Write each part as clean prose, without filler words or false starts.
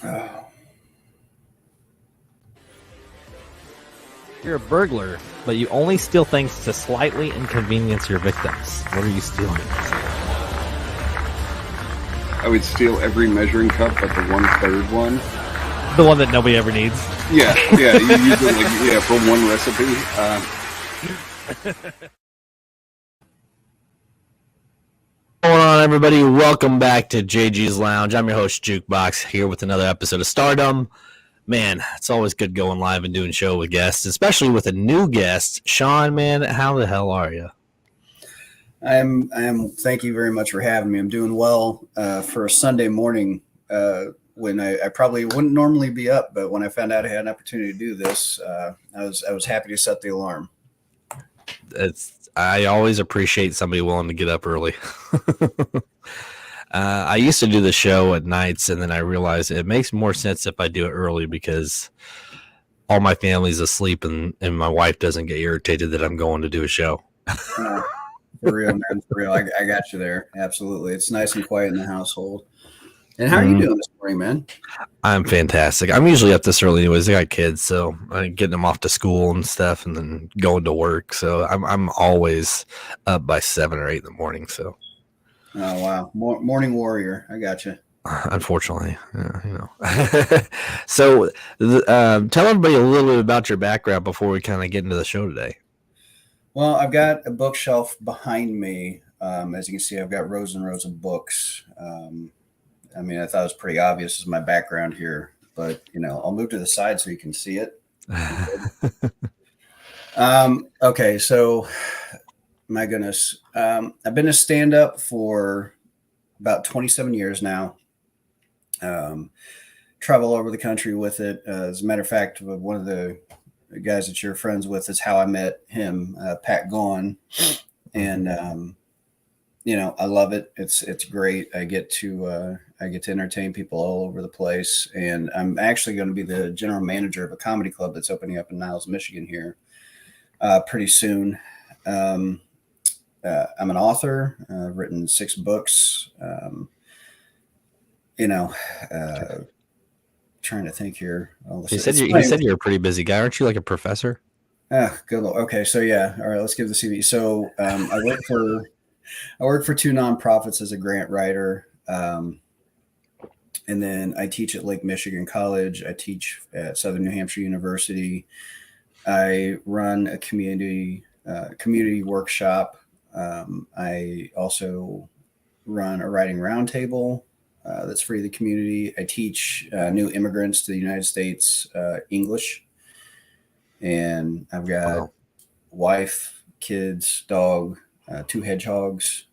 Oh, You're a burglar, but you only steal things to slightly inconvenience your victims. What are you stealing? I would steal every measuring cup but the 1/3 one. The one that nobody ever needs. Yeah, yeah. You use it for one recipe. What's going on, everybody? Welcome back to JG's Lounge. I'm your host, Jukebox, here with another episode of Stardom. Man, it's always good going live and doing show with guests, especially with a new guest. Sean, man, how the hell are you? I am. Thank you very much for having me. I'm doing well for a Sunday morning when I probably wouldn't normally be up, but when I found out I had an opportunity to do this, I was happy to set the alarm. I always appreciate somebody willing to get up early. I used to do the show at nights, and then I realized it makes more sense if I do it early because all my family's asleep, and my wife doesn't get irritated that I'm going to do a show. For real, man. For real. I got you there. Absolutely. It's nice and quiet in the household. And how are you doing this morning, man? I'm fantastic. I'm usually up this early anyways. I got kids, so I'm getting them off to school and stuff and then going to work. So I'm always up by 7 or 8 in the morning. So Oh, wow. Morning warrior. I got you. unfortunately, So tell everybody a little bit about your background before we kind of get into the show today. Well, I've got a bookshelf behind me. As you can see, I've got rows and rows of books. I mean, I thought it was pretty obvious as my background here, but I'll move to the side so you can see it. Okay, so my goodness, I've been a stand-up for about 27 years now. Travel all over the country with it. As a matter of fact, one of the guys that you're friends with is how I met him, Pat Gaughan, and I love it. It's great. I get to entertain people all over the place, and I'm actually going to be the general manager of a comedy club that's opening up in Niles, Michigan here pretty soon. I'm an author. I've written 6 books. Trying to think here. You said you're a pretty busy guy. Aren't you like a professor? Good Lord. Okay, so yeah. All right, let's give the CV. So I work for 2 nonprofits as a grant writer. And then I teach at Lake Michigan College. I teach at Southern New Hampshire University. I run a community workshop. I also run a writing roundtable that's free to the community. I teach new immigrants to the United States English. And I've got wife, kids, dog, 2 hedgehogs,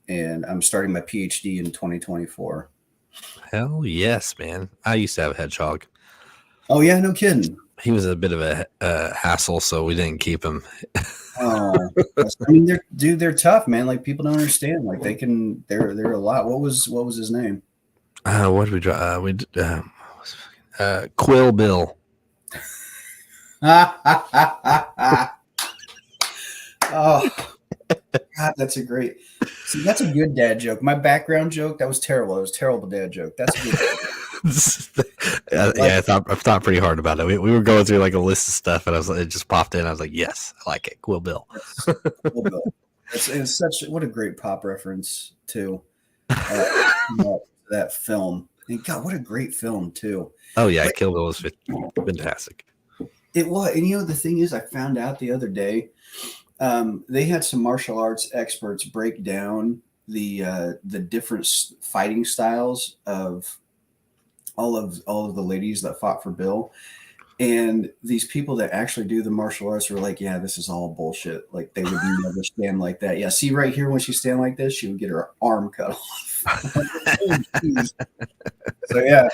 and I'm starting my PhD in 2024. Hell yes, man. I used to have a hedgehog. Oh, yeah, no kidding. He was a bit of a hassle, so we didn't keep him. Oh, I mean, they're tough, man. Like, people don't understand. Like, they're a lot. What was his name? What did we draw? Quill Bill. Oh, God, that's a great. See, that's a good dad joke. My background joke, that was terrible. It was a terrible dad joke. That's a good. Yeah, I thought pretty hard about it. We were going through like a list of stuff, and it just popped in. I was like, yes, I like it. Quill Bill. Quill Bill. It's what a great pop reference too. That film. And God, what a great film too. Oh yeah, Kill Bill was fantastic. It was, and the thing is, I found out the other day. They had some martial arts experts break down the different fighting styles of all of the ladies that fought for Bill, and these people that actually do the martial arts were like, yeah, this is all bullshit. Like, they would never stand like that. Yeah, see right here, when she stand like this, she would get her arm cut off. So yeah.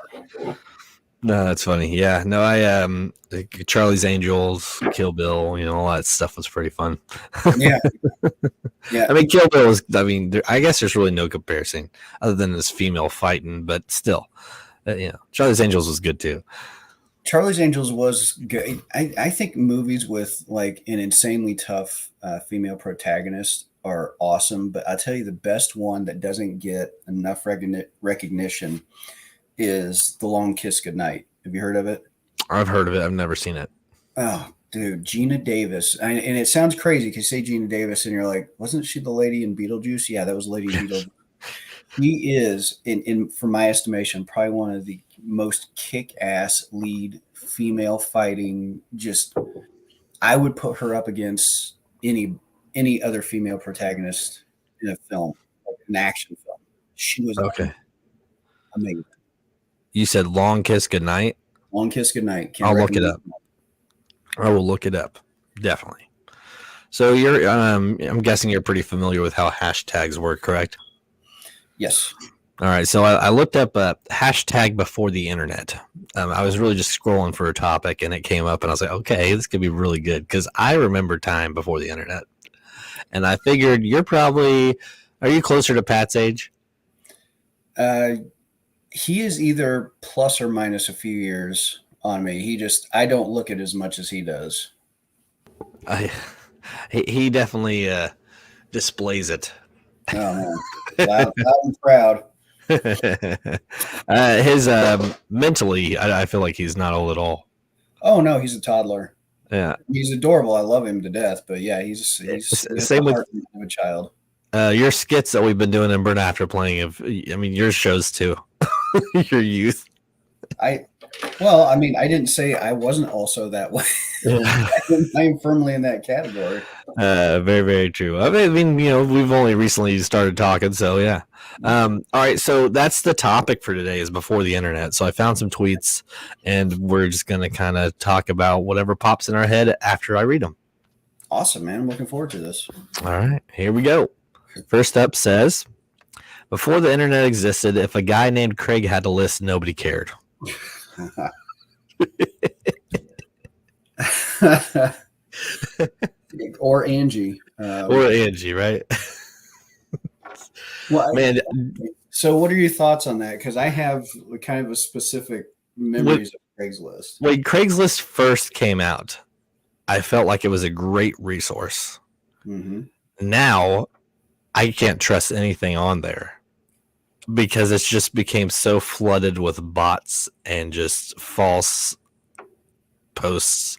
No, that's funny. Yeah, no, Charlie's Angels, Kill Bill, all that stuff was pretty fun. Yeah. I mean, Kill Bill was. I mean, I guess there's really no comparison other than this female fighting, but still, Charlie's Angels was good too. Charlie's Angels was good. I think movies with like an insanely tough female protagonist are awesome, but I'll tell you the best one that doesn't get enough recognition is The Long Kiss Goodnight. Have you heard of it? I've heard of it. I've never seen it. Oh, dude, Gina Davis. And it sounds crazy because you say Gina Davis and you're like, wasn't she the lady in Beetlejuice? Yeah, that was Lady Beetlejuice. He is, in for my estimation, probably one of the most kick-ass lead female fighting. Just, I would put her up against any other female protagonist in a film, like an action film. She was Okay. amazing. You said Long Kiss Goodnight? Long Kiss Goodnight. Can't I'll look it recommend up. I will look it up. Definitely. So you're, I'm guessing you're pretty familiar with how hashtags work, correct? Yes. All right. So I looked up a hashtag before the internet. I was really just scrolling for a topic and it came up and I was like, okay, this could be really good because I remember time before the internet. And I figured are you closer to Pat's age? He is either plus or minus a few years on me. I don't look at as much as he does. He definitely displays it. Oh man, loud and proud. His mentally, I feel like he's not old at all. Oh no, he's a toddler. Yeah, he's adorable. I love him to death. But yeah, he's same with a child. Your skits that we've been doing in Burn After playing. Yours shows too. Your youth. I didn't say I wasn't also that way. Yeah. I'm firmly in that category. Very, very true. I mean, we've only recently started talking, so yeah. All right, so that's the topic for today is before the internet. So I found some tweets, and we're just going to kind of talk about whatever pops in our head after I read them. Awesome, man. I'm looking forward to this. All right, here we go. First up says, before the internet existed, if a guy named Craig had a list, nobody cared. Or Angie. Or Angie, right? Well, man. So what are your thoughts on that? Because I have kind of a specific memories of Craigslist. When Craigslist first came out, I felt like it was a great resource. Mm-hmm. Now, I can't trust anything on there because it's just became so flooded with bots and just false posts.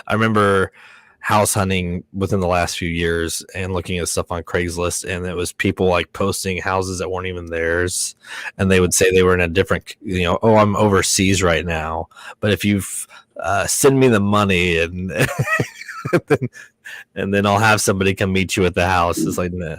I remember house hunting within the last few years and looking at stuff on Craigslist, and it was people like posting houses that weren't even theirs, and they would say they were in a different, oh, I'm overseas right now, but if you send me the money and and then I'll have somebody come meet you at the house. It's like no.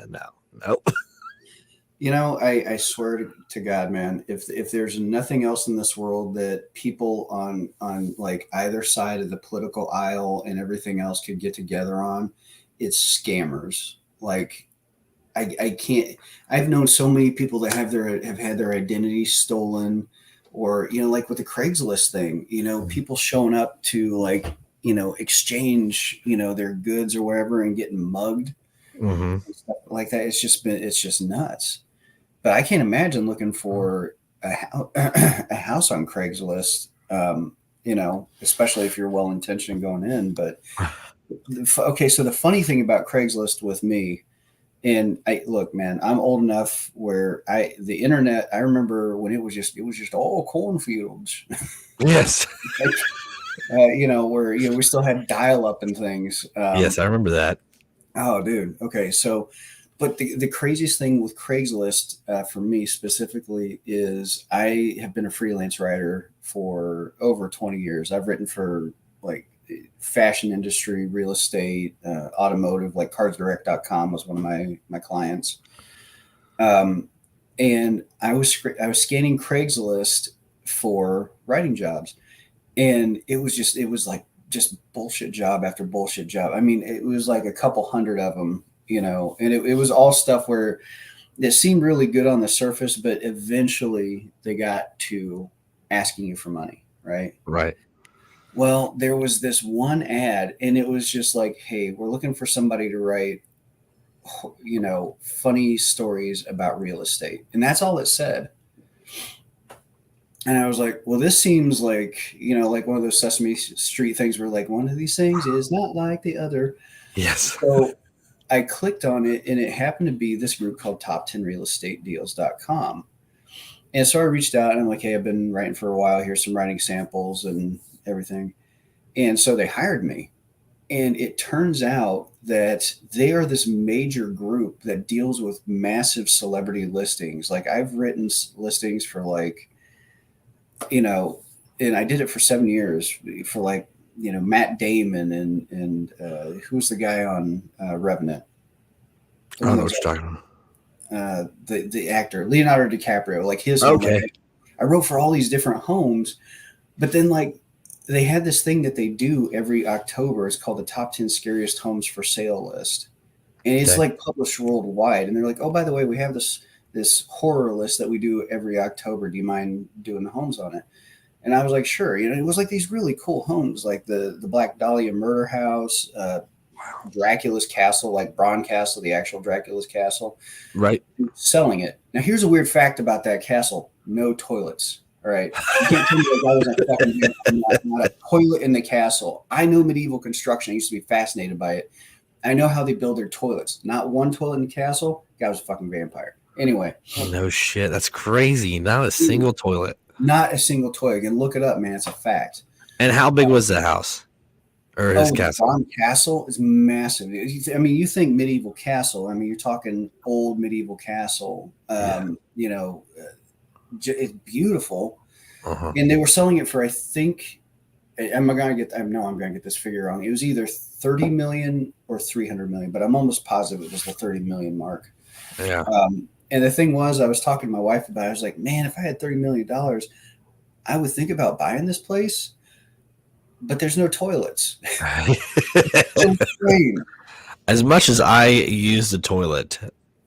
I swear to God, man, if there's nothing else in this world that people on like either side of the political aisle and everything else could get together on, it's scammers. Like I can't. I've known so many people that have had their identity stolen, or like with the Craigslist thing, people showing up to like exchange their goods or wherever and getting mugged. Mm-hmm. Stuff like that. It's just nuts. But I can't imagine looking for a house on Craigslist, especially if you're well-intentioned going in. But okay, so the funny thing about Craigslist with me, and look, man, I'm old enough where the internet, I remember when it was just all cornfields. Yes. Where we still had dial-up and things. Yes, I remember that. Oh, dude. Okay, so. But the craziest thing with Craigslist for me specifically is I have been a freelance writer for over 20 years. I've written for like fashion industry, real estate, automotive, like carsdirect.com was one of my clients. And I was scanning Craigslist for writing jobs, and it was like just bullshit job after bullshit job. I mean, it was like a couple hundred of them. And it was all stuff where it seemed really good on the surface, but eventually they got to asking you for money, right? Right. Well, there was this one ad, and it was just like, hey, we're looking for somebody to write, funny stories about real estate. And that's all it said. And I was like, well, this seems like, like one of those Sesame Street things where like one of these things is not like the other. Yes. So I clicked on it, and it happened to be this group called top10realestatedeals.com. And so I reached out and I'm like, hey, I've been writing for a while. Here's some writing samples and everything. And so they hired me. And it turns out that they are this major group that deals with massive celebrity listings. Like I've written listings for like, you know, and I did it for 7 years for like, Matt Damon and who's the guy on Revenant? I The don't one know that what was you're talking the actor Leonardo DiCaprio, like his about. home. Okay. Like I wrote for all these different homes, but then like they had this thing that they do every October. It's called the Top 10 Scariest Homes for Sale list, and it's Okay. like published worldwide. And they're like, oh, by the way, we have this horror list that we do every October. Do you mind doing the homes on it? And I was like, sure. It was like these really cool homes, like the Black Dahlia murder house, Dracula's castle, like Bron Castle, the actual Dracula's castle, Right. selling it. Now, here's a weird fact about that castle: no toilets. All right, you can't tell me like I was a fucking not a toilet in the castle. I know medieval construction. I used to be fascinated by it. I know how they build their toilets. Not one toilet in the castle. Guy was a fucking vampire. Anyway, No shit. That's crazy. Not a single toilet. not a single toilet. You can look it up, man. It's a fact. And how big was the house or his Oh, the castle? Bron Castle is massive. I mean, you think medieval castle. I mean, you're talking old medieval castle. It's beautiful. Uh-huh. And they were selling it for, I think, I know I'm gonna get this figure wrong. It was either 30 million or 300 million, but I'm almost positive it was the 30 million mark. Yeah. And the thing was, I was talking to my wife about it. I was like, man, if I had $30 million, I would think about buying this place, but there's no toilets. So strange. As much as I use the toilet,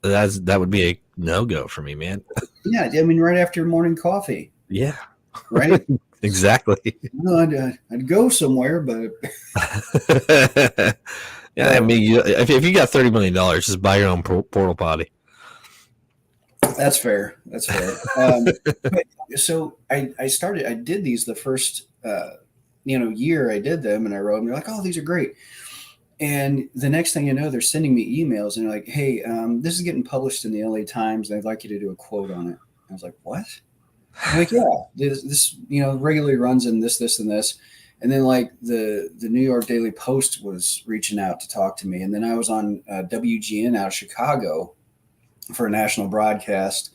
that would be a no-go for me, man. Yeah, I mean, right after your morning coffee, Yeah. right? Exactly. No, I'd go somewhere, but Yeah, I mean, if you got $30 million, just buy your own portal potty. that's fair. That's fair. So I did these the first, year I did them, and I wrote them. They're like, oh, these are great. And the next thing you know, they're sending me emails and they're like, hey, this is getting published in the LA Times, and I'd like you to do a quote on it. I was like, what? I'm like, yeah, this regularly runs in this, and this. And then like the New York Daily Post was reaching out to talk to me. And then I was on WGN out of Chicago for a national broadcast,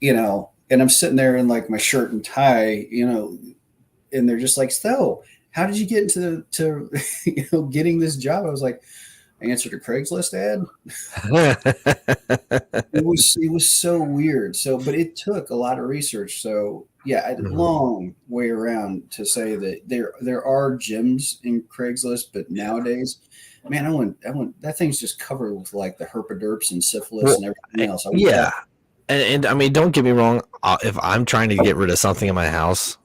and I'm sitting there in like my shirt and tie, and they're just like, so how did you get into getting this job? I was like, I answered a Craigslist ad. It was so weird. So, but it took a lot of research. So yeah, a long way around to say that there are gems in Craigslist, but nowadays, man, I want that thing's just covered with like the herpaderps and syphilis and everything else. Yeah. And I mean, don't get me wrong. If I'm trying to get rid of something in my house,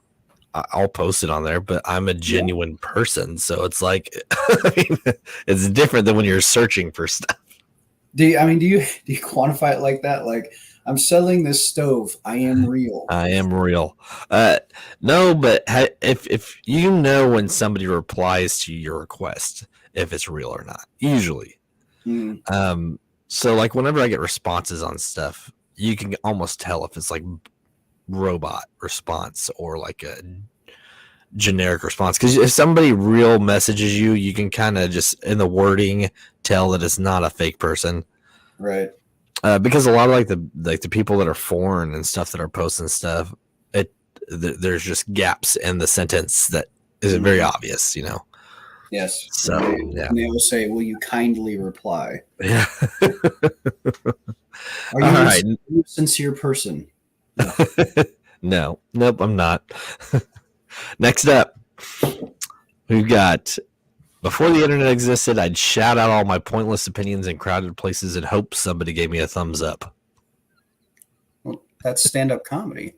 I'll post it on there, but I'm a genuine person. So it's like, I mean, it's different than when you're searching for stuff. Do you quantify it like that? Like, I'm selling this stove. I am real. I am real. No, but if you know when somebody replies to your request, if it's real or not, usually. So like whenever I get responses on stuff, you can almost tell if it's like robot response or like a generic response, because if somebody real messages you, you can kind of just in the wording tell that it's not a fake person, right? Because a lot of the people that are foreign and stuff that are posting stuff, there's just gaps in the sentence that isn't very obvious, Yes. So and they will say, will you kindly reply? Yeah. Are you a sincere person? No. Nope, I'm not. Next up, we've got, before the internet existed, I'd shout out all my pointless opinions in crowded places and hope somebody gave me a thumbs up. Well, that's stand-up comedy.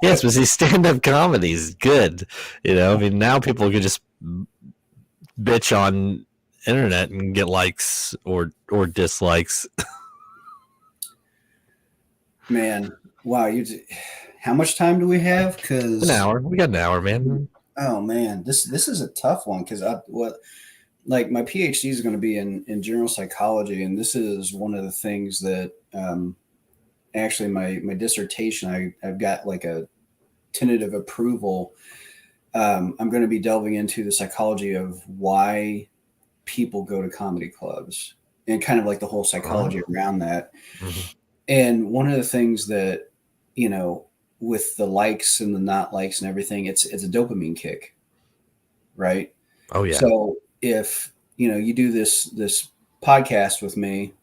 Yes, but see, stand-up comedy is good. I mean, now people can just bitch on internet and get likes or dislikes. Man, wow! How much time do we have? Because an hour. We got an hour, man. Oh man, this is a tough one because like my PhD is going to be in general psychology, and this is one of the things that actually my dissertation, I've got like a tentative approval. I'm going to be delving into the psychology of why people go to comedy clubs and kind of like the whole psychology around that. Mhm. And one of the things that, with the likes and the not likes and everything, it's a dopamine kick, right? Oh yeah. So if, you do this podcast with me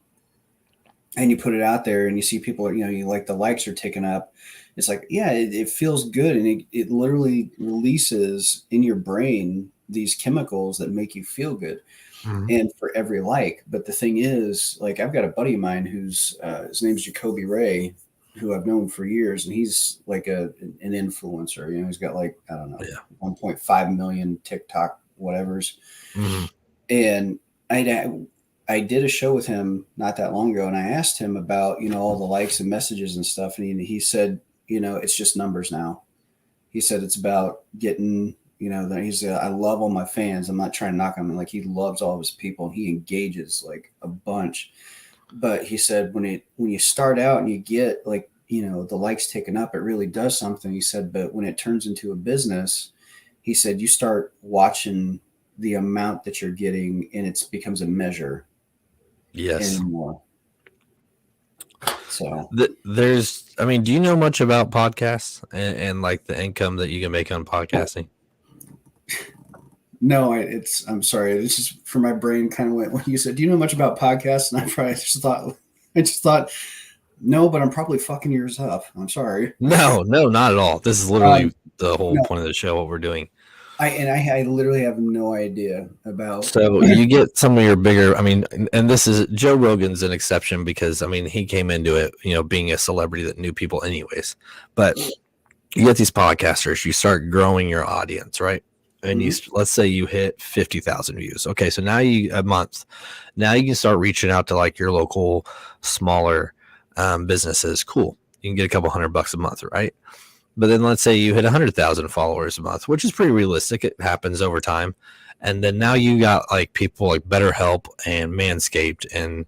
and you put it out there and you see people, you like the likes are ticking up. It's like, yeah, it feels good. And it literally releases in your brain these chemicals that make you feel good. Mhm. And for every like. But the thing is, like, I've got a buddy of mine who's his name's Jacoby Ray, who I've known for years, and he's like an influencer. He's got like, I don't know, Yeah. 1.5 million TikTok whatevers. Mhm. And I did a show with him not that long ago, and I asked him about all the likes and messages and stuff, and he said, it's just numbers now. He said it's about getting. He's I love all my fans. I'm not trying to knock him. Like, he loves all of his people. And he engages like a bunch. But he said when you start out and you get like, the likes taken up, it really does something. He said, but when it turns into a business, he said, you start watching the amount that you're getting and it becomes a measure Yes. anymore. So do you know much about podcasts and like the income that you can make on podcasting? No, I'm sorry. It's just for my brain kind of went when you said, do you know much about podcasts? And I just thought, no, but I'm probably fucking yours up. I'm sorry. No, not at all. This is literally the whole no. point of the show, what we're doing. I literally have no idea about. So you get some of your bigger, and this is Joe Rogan's an exception because he came into it, being a celebrity that knew people anyways. But you get these podcasters, you start growing your audience, right? And let's say you hit 50,000 views. Okay, so now a month. Now you can start reaching out to like your local smaller businesses. Cool. You can get a couple $100 a month, right? But then let's say you hit 100,000 followers a month, which is pretty realistic. It happens over time. And then now you got like people like BetterHelp and Manscaped and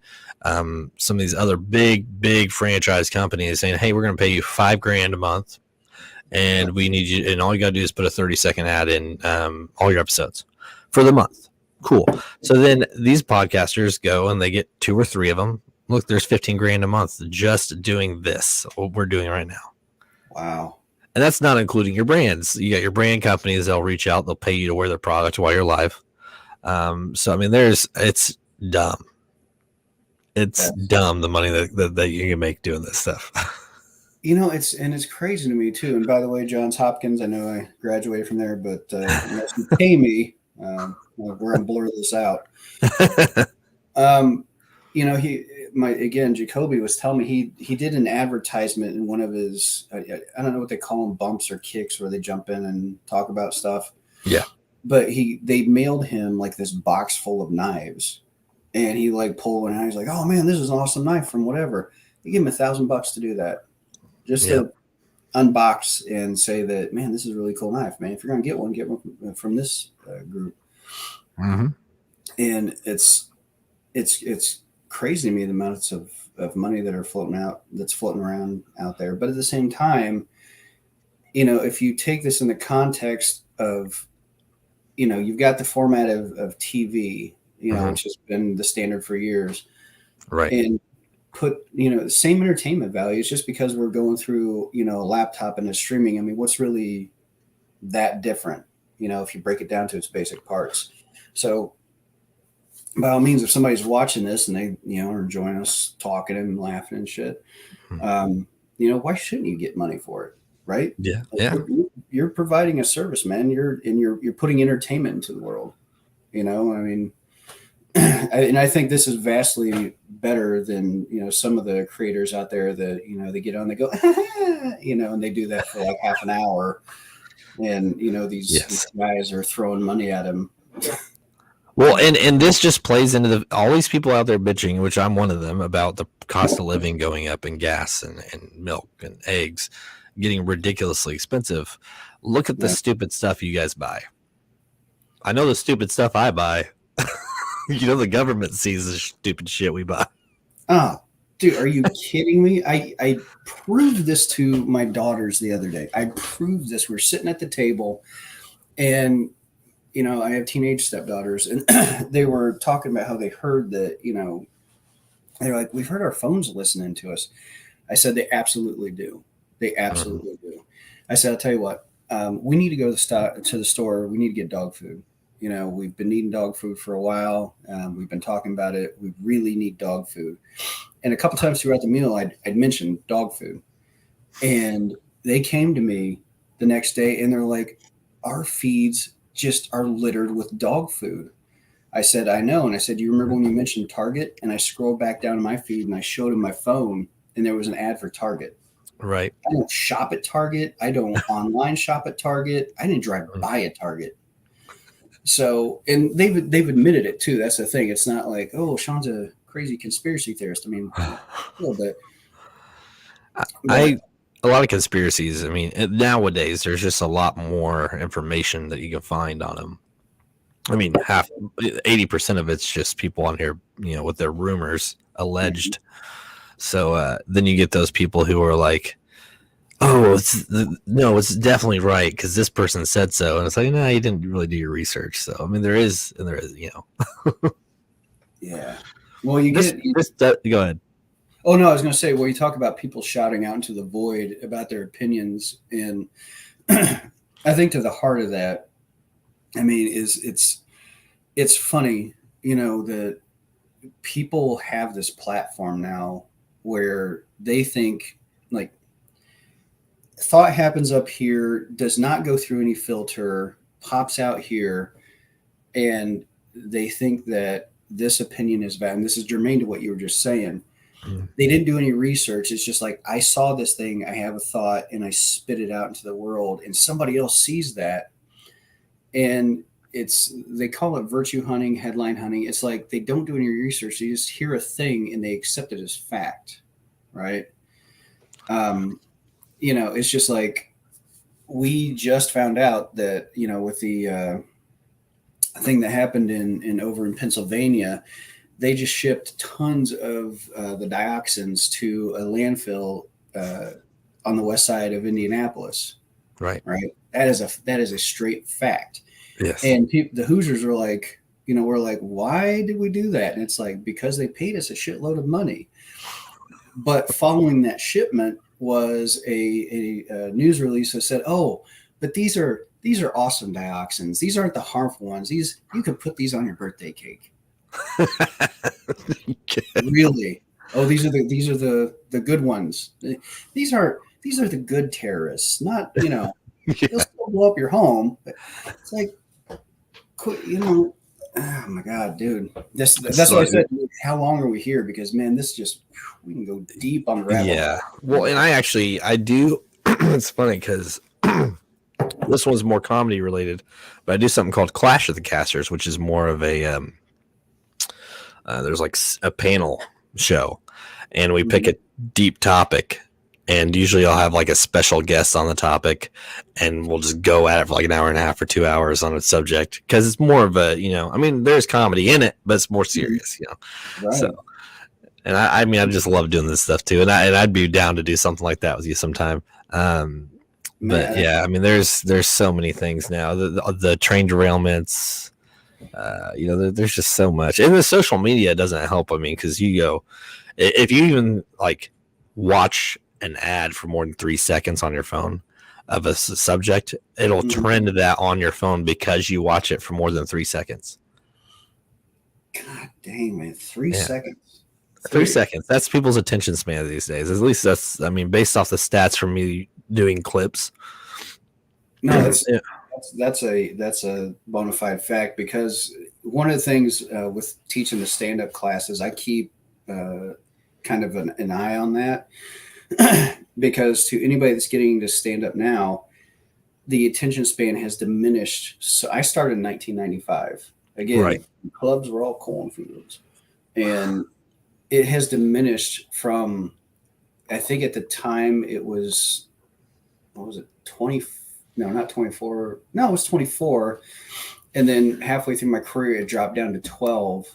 some of these other big franchise companies saying, hey, we're going to pay you $5,000 a month. And we need you, and all you got to do is put a 30-second ad in all your episodes for the month. Cool. So then these podcasters go and they get 2 or 3 of them. Look, there's $15,000 a month just doing this, what we're doing right now. Wow. And that's not including your brands. You got your brand companies, they'll reach out, they'll pay you to wear their product while you're live. It's dumb. It's dumb the money that you can make doing this stuff. It's crazy to me too. And by the way, Johns Hopkins, I know I graduated from there, but unless you pay me, we're gonna blur this out. Jacoby was telling me he did an advertisement in one of his, I don't know what they call them, bumps or kicks, where they jump in and talk about stuff. Yeah. But they mailed him like this box full of knives, and he like pulled one out. He's like, "Oh man, this is an awesome knife from whatever." They give him $1,000 to do that. Just to unbox and say that, man, this is a really cool knife, man. If you're going to get one from this group. Mm-hmm. And it's crazy to me, the amounts of money that's floating around out there. But at the same time, if you take this in the context of, you've got the format of TV, which has been the standard for years. Right. And put the same entertainment values just because we're going through a laptop and a streaming. I mean, what's really that different if you break it down to its basic parts? So by all means, if somebody's watching this and they are enjoying us talking and laughing and shit, why shouldn't you get money for it, right? You're providing a service, man. You're putting entertainment into the world. And I think this is vastly better than some of the creators out there that they get on, they go and they do that for like half an hour, and these guys are throwing money at him. Well, and this just plays into all these people out there bitching, which I'm one of them, about the cost of living going up and gas and milk and eggs getting ridiculously expensive. Look at the stupid stuff you guys buy. I know the stupid stuff I buy. The government sees the stupid shit we buy. Oh, Dude, are you kidding me? I proved this to my daughters the other day. I proved this. We're sitting at the table, and I have teenage stepdaughters, and they were talking about how they heard that, they're like, we've heard our phones listening to us. I said, they absolutely do. They absolutely do. I said, I'll tell you what, we need to go to the store. We need to get dog food. We've been eating dog food for a while. We've been talking about it. We really need dog food. And a couple times throughout the meal, I'd mentioned dog food. And they came to me the next day and they're like, our feeds just are littered with dog food. I said, I know. And I said, do you remember when you mentioned Target? And I scrolled back down to my feed and I showed him my phone and there was an ad for Target. Right. I don't shop at Target. I don't online shop at Target. I didn't drive by a Target. So, and they've admitted it too. That's the thing. It's not like, oh, Sean's a crazy conspiracy theorist. I mean, a little bit. A lot of conspiracies. I mean, nowadays there's just a lot more information that you can find on them. I mean, 80% of it's just people on here, with their rumors alleged. So then you get those people who are like, oh, it's definitely right because this person said so. And it's like, no, you didn't really do your research. So, I mean, there is. Yeah. Well, go ahead. Oh, no, I was going to say, well, you talk about people shouting out into the void about their opinions. And I think to the heart of that, I mean, it's funny, that people have this platform now where they think like thought happens up here, does not go through any filter, pops out here, and they think that this opinion is valid. And this is germane to what you were just saying. They didn't do any research. It's just like, I saw this thing, I have a thought, and I spit it out into the world, and somebody else sees that. And they call it virtue hunting, headline hunting. It's like they don't do any research. They just hear a thing and they accept it as fact, right? It's just like we just found out that, with the thing that happened in over in Pennsylvania, they just shipped tons of the dioxins to a landfill on the west side of Indianapolis. Right. That is a straight fact. Yes. And the Hoosiers are like, we're like, why did we do that? And it's like, because they paid us a shitload of money. But following that shipment was a news release that said, oh, but these are awesome dioxins. These aren't the harmful ones. You could put these on your birthday cake. Really? Oh, these are the good ones. These are the good terrorists, not, they'll still blow up your home. But it's like, oh my God, dude. That's why I said, how long are we here? Because, man, we can go deep on the rabbit hole. Yeah. Well, and I do. It's funny because this one's more comedy related, but I do something called Clash of the Casters, which is more of a there's like a panel show, and we pick a deep topic, and usually I'll have like a special guest on the topic, and we'll just go at it for like an hour and a half or 2 hours on a subject because it's more of a, I mean, there's comedy in it, but it's more serious, Right. So, and I mean, I just love doing this stuff too, and I'd be down to do something like that with you sometime. But yeah, I mean, there's so many things now. The train derailments, there's just so much, and the social media doesn't help. I mean, because if you even like watch an ad for more than 3 seconds on your phone of a subject, it'll trend that on your phone because you watch it for more than 3 seconds. God dang, man, 3 seconds. 3 seconds. That's people's attention span these days. At least that's, I mean, based off the stats from me doing clips. No, that's a bona fide fact, because one of the things with teaching the stand-up classes, I keep kind of an eye on that, because to anybody that's getting to stand up now, the attention span has diminished. So I started in 1995. Again, right. Clubs were all cornfields, and it has diminished from, I think at the time it was, what was it, 20? No, not 24. No, it was 24. And then halfway through my career, it dropped down to 12.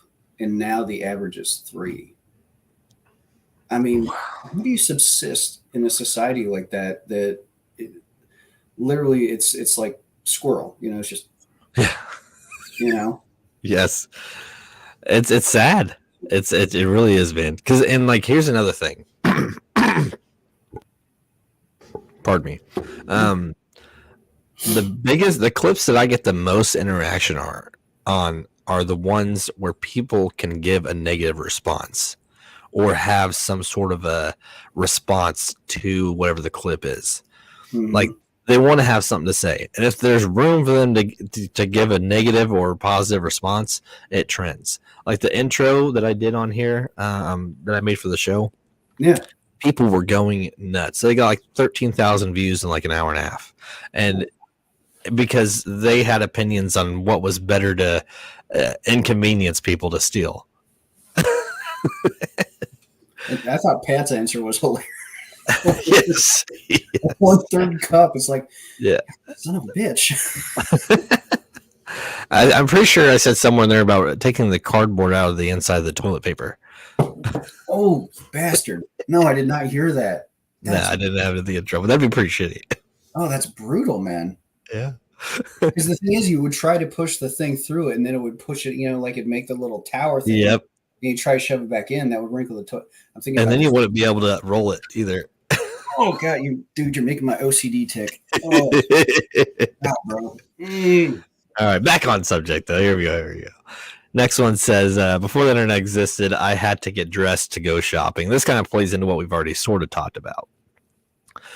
And now the average is 3. I mean, how do you subsist in a society like that? That it, literally, it's like squirrel. It's just Yeah. you know. Yes. It's sad. It really is, man. Because and like here's another thing. Pardon me. Um, the clips that I get the most interaction are the ones where people can give a negative response or have some sort of a response to whatever the clip is. Like Mhm. they want to have something to say, and if there's room for them to give a negative or positive response, it trends. Like the intro that I did on here, that I made for the show, Yeah. people were going nuts. They got like 13,000 views in like an hour and a half, and because they had opinions on what was better to inconvenience people to steal. I thought Pat's answer was hilarious. Yes. One third cup. It's like, Yeah. son of a bitch. I'm pretty sure I said somewhere in there about taking the cardboard out of the inside of the toilet paper. Oh, bastard. No, I did not hear that. I didn't have it in the intro, but that'd be pretty shitty. Oh, that's brutal, man. Yeah. Because the thing is, you would try to push the thing through it, and then it would push it, like it'd make the little tower thing. Yep. And you try to shove it back in, that would wrinkle the toilet. I'm thinking And about then you this. wouldn't be able to roll it either. Oh, God, you're making my OCD tick. Oh, God, bro. All right, back on subject, though. Here we go. Next one says, before the internet existed, I had to get dressed to go shopping. This kind of plays into what we've already sort of talked about.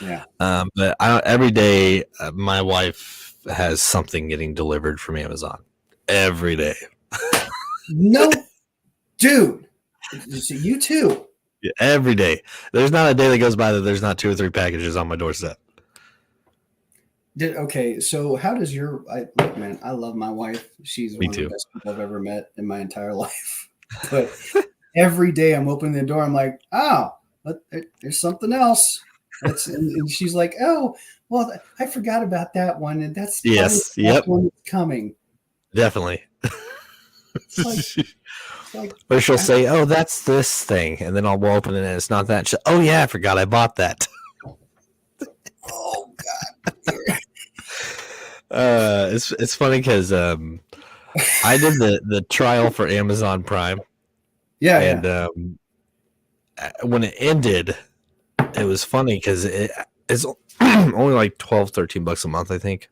Yeah. But every day, my wife has something getting delivered from Amazon. Every day. No, dude. So you too. Yeah, every day. There's not a day that goes by that there's not 2 or 3 packages on my doorstep. Okay, so how does look, man, I love my wife. She's one of the best people I've ever met in my entire life. But every day I'm opening the door, I'm like, oh, there's something else. And she's like, oh, well, I forgot about that one, and that's yes, yep, one that's coming. Definitely. Like, or she'll say, "Oh, that's this thing," and then we'll open it, and it's not that. Oh yeah, I forgot I bought that. Oh God. It's funny because I did the trial for Amazon Prime. Yeah, and when it ended, it was funny because it's only like $12-13 a month, I think.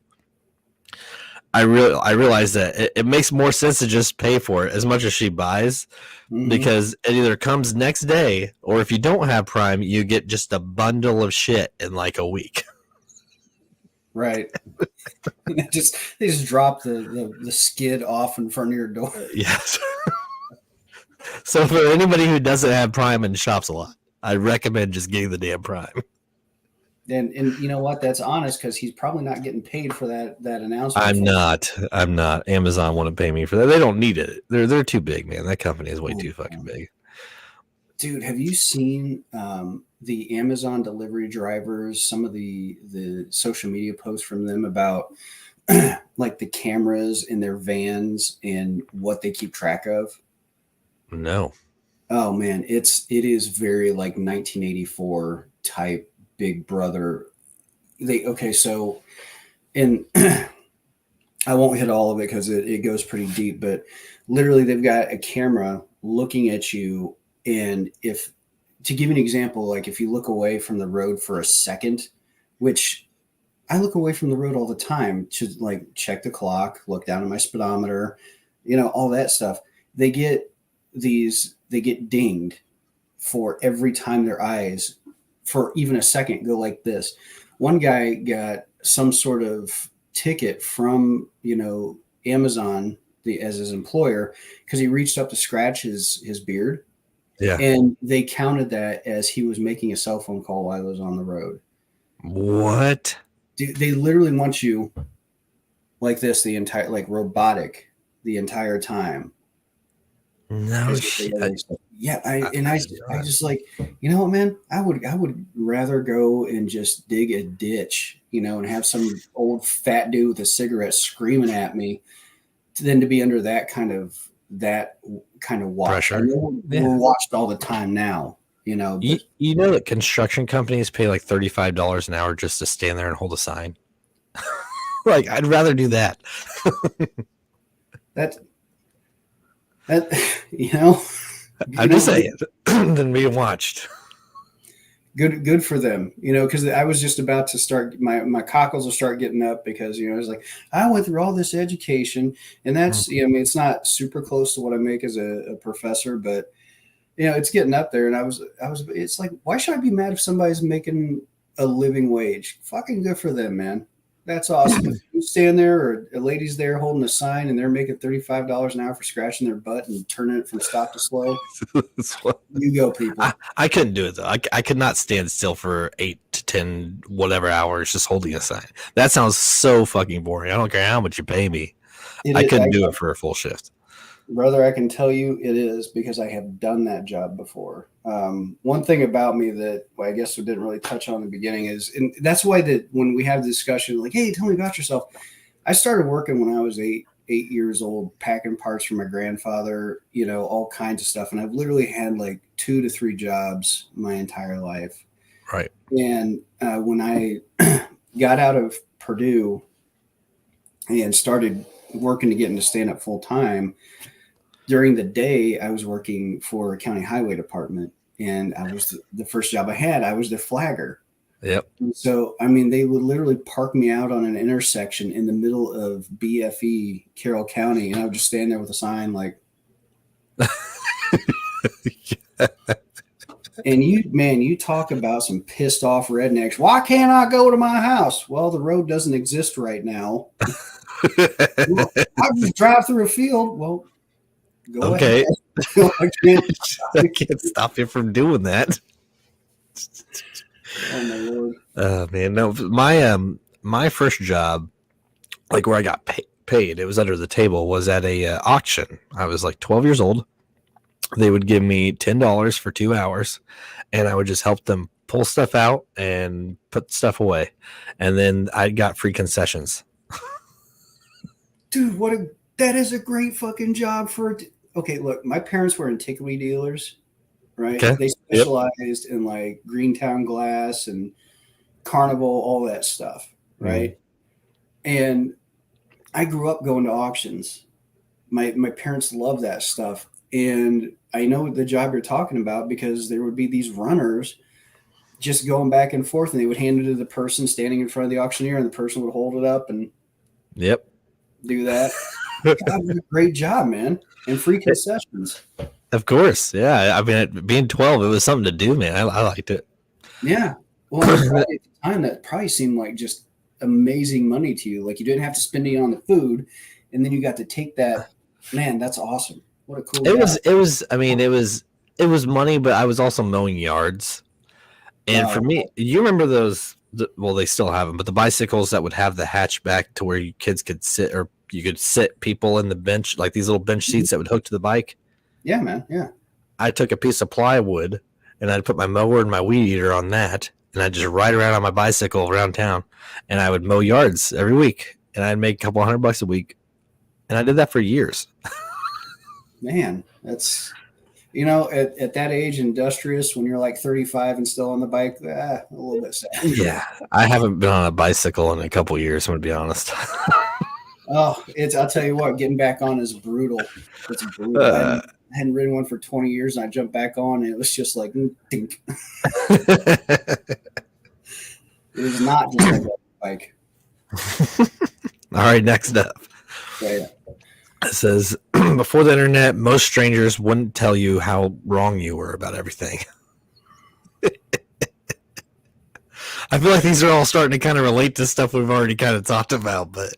I realized that it makes more sense to just pay for it as much as she buys, because it either comes next day, or if you don't have Prime, you get just a bundle of shit in like a week. Right. they just drop the skid off in front of your door. Yes. So for anybody who doesn't have Prime and shops a lot, I recommend just getting the damn Prime. And you know what? That's honest, because he's probably not getting paid for that announcement. I'm not. Amazon wouldn't pay me for that. They don't need it. They're too big, man. That company is way too fucking big. Dude, have you seen the Amazon delivery drivers? Some of the social media posts from them about like the cameras in their vans and what they keep track of. No. Oh man, it is very like 1984 type Big Brother. So, and I won't hit all of it because it goes pretty deep, but literally they've got a camera looking at you, and if, to give you an example, like if you look away from the road for a second, which I look away from the road all the time to like check the clock, look down at my speedometer, all that stuff, they get dinged for every time their eyes for even a second go like this. One guy got some sort of ticket from Amazon as his employer because he reached up to scratch his beard. Yeah. And they counted that as he was making a cell phone call while he was on the road. What? Dude, they literally want you like this, the entire, like robotic, the entire time. No shit. Yeah, I just like, you know what, man? I would rather go and just dig a ditch, and have some old fat dude with a cigarette screaming at me than to be under that kind of watch. Pressure. We're watched all the time now. But You know that construction companies pay like $35 an hour just to stand there and hold a sign. Like, I'd rather do that. that I'm just saying, than being watched. good for them, because I was just about to start, my cockles will start getting up, because I was like, I went through all this education, and that's I mean, it's not super close to what I make as a professor, but it's getting up there, and I was it's like, why should I be mad if somebody's making a living wage? Fucking good for them, man. That's awesome. If you stand there, or a lady's there holding a sign, and they're making $35 an hour for scratching their butt and turning it from stop to slow, you go, people. I couldn't do it though. I could not stand still for 8 to 10 whatever hours just holding a sign. That sounds so fucking boring. I don't care how much you pay me. I couldn't do it for a full shift. Brother, I can tell you it is, because I have done that job before. One thing about me that I guess we didn't really touch on in the beginning is, and that's why that when we have the discussion, like, hey, tell me about yourself. I started working when I was eight years old, packing parts for my grandfather, all kinds of stuff. And I've literally had like 2 to 3 jobs my entire life. Right. And when I got out of Purdue and started working to get into stand up full time, during the day, I was working for a county highway department, and I was the first job I had. I was their flagger. Yep. And so, I mean, they would literally park me out on an intersection in the middle of BFE, Carroll County, and I would just stand there with a sign like, and you talk about some pissed off rednecks. Why can't I go to my house? Well, the road doesn't exist right now. Well, I just drive through a field. Well, go okay. ahead. I can't stop you from doing that. Oh my Lord. Man, no. My first job, like where I got paid, it was under the table, was at a auction. I was like 12 years old. They would give me $10 for 2 hours, and I would just help them pull stuff out and put stuff away, and then I got free concessions. Dude, that is a great fucking job for. Okay, look, my parents were antiquity dealers, right? Okay. They specialized in like Greentown glass and Carnival, all that stuff, right? And I grew up going to auctions. My parents love that stuff, and I know the job you're talking about, because there would be these runners just going back and forth, and they would hand it to the person standing in front of the auctioneer, and the person would hold it up and do that. God, what a great job, man. And free concessions. Of course. Yeah. I mean, being 12, it was something to do, man. I liked it. Yeah. Well, at the time, that probably seemed like just amazing money to you. Like, you didn't have to spend it on the food, and then you got to take that. Man, that's awesome. What a cool job. It was money, but I was also mowing yards. And for me, you remember those, well, they still have them, but the bicycles that would have the hatchback to where you kids could sit, or you could sit people in the bench, like these little bench seats that would hook to the bike. Yeah, man. Yeah. I took a piece of plywood and I'd put my mower and my weed eater on that, and I'd just ride around on my bicycle around town, and I would mow yards every week, and I'd make a couple $100 a week. And I did that for years. Man, that's, at that age, industrious, when you're like 35 and still on the bike, a little bit sad. Yeah. I haven't been on a bicycle in a couple years, I'm going to be honest. Oh, I'll tell you what, getting back on is brutal. It's brutal. I hadn't ridden one for 20 years, and I jumped back on, and it was just like, dink. It was not just like a bike. All right, next up. Yeah. It says, before the internet, most strangers wouldn't tell you how wrong you were about everything. I feel like these are all starting to kind of relate to stuff we've already kind of talked about, but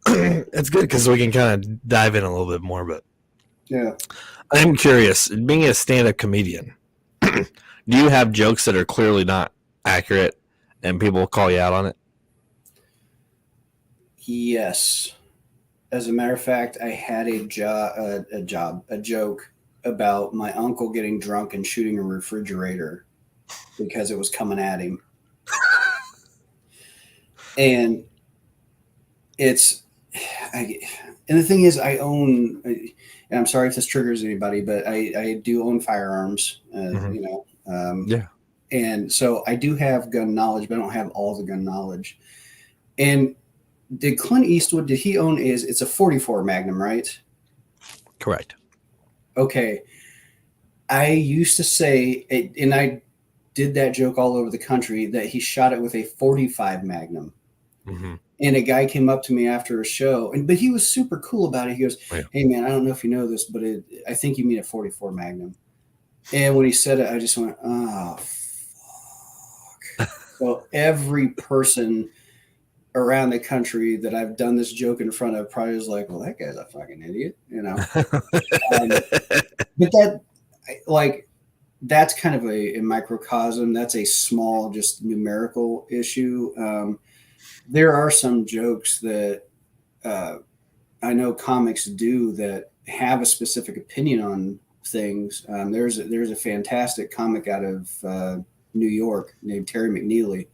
it's good because we can kind of dive in a little bit more. But yeah, I'm curious, being a stand-up comedian, do you have jokes that are clearly not accurate and people will call you out on it? Yes. As a matter of fact, I had a joke about my uncle getting drunk and shooting a refrigerator because it was coming at him. And the thing is, I own, and I'm sorry if this triggers anybody, but I do own firearms, Yeah. And so I do have gun knowledge, but I don't have all the gun knowledge. And did Clint Eastwood, did he own it's a 44 Magnum, right? Correct. Okay. I used to say, and I did that joke all over the country, that he shot it with a 45 Magnum. Mm-hmm. And a guy came up to me after a show, but he was super cool about it. He goes, Yeah. "Hey man, I don't know if you know this, but I think you mean a 44 Magnum." And when he said it, I just went, "Oh fuck!" So every person around the country that I've done this joke in front of probably was like, "Well, that guy's a fucking idiot," you know. But that's kind of a microcosm. That's a small, just numerical issue. There are some jokes that I know comics do that have a specific opinion on things. There's a fantastic comic out of New York named Terry McNeely,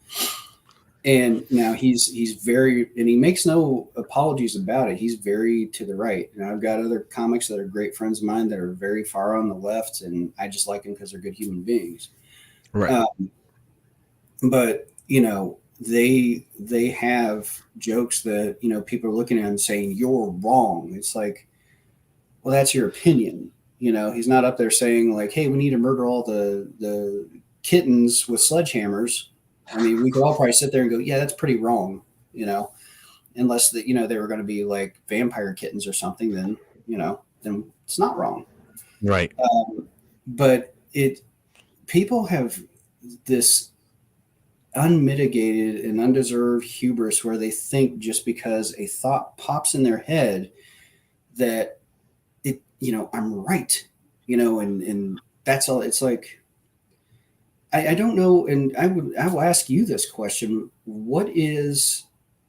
and now he's very, and he makes no apologies about it. He's very to the right. And I've got other comics that are great friends of mine that are very far on the left, and I just like them because they're good human beings. Right. But you know, they have jokes that, you know, people are looking at and saying you're wrong. It's like, well, that's your opinion. You know, he's not up there saying like, hey, we need to murder all the kittens with sledgehammers. I mean, we could all probably sit there and go, yeah, that's pretty wrong, you know, unless that, you know, they were going to be like vampire kittens or something, then, you know, then it's not wrong. Right. But people have this unmitigated and undeserved hubris where they think just because a thought pops in their head that it, you know, I'm right, you know, and that's all. It's like, I don't know. And I will ask you this question. What is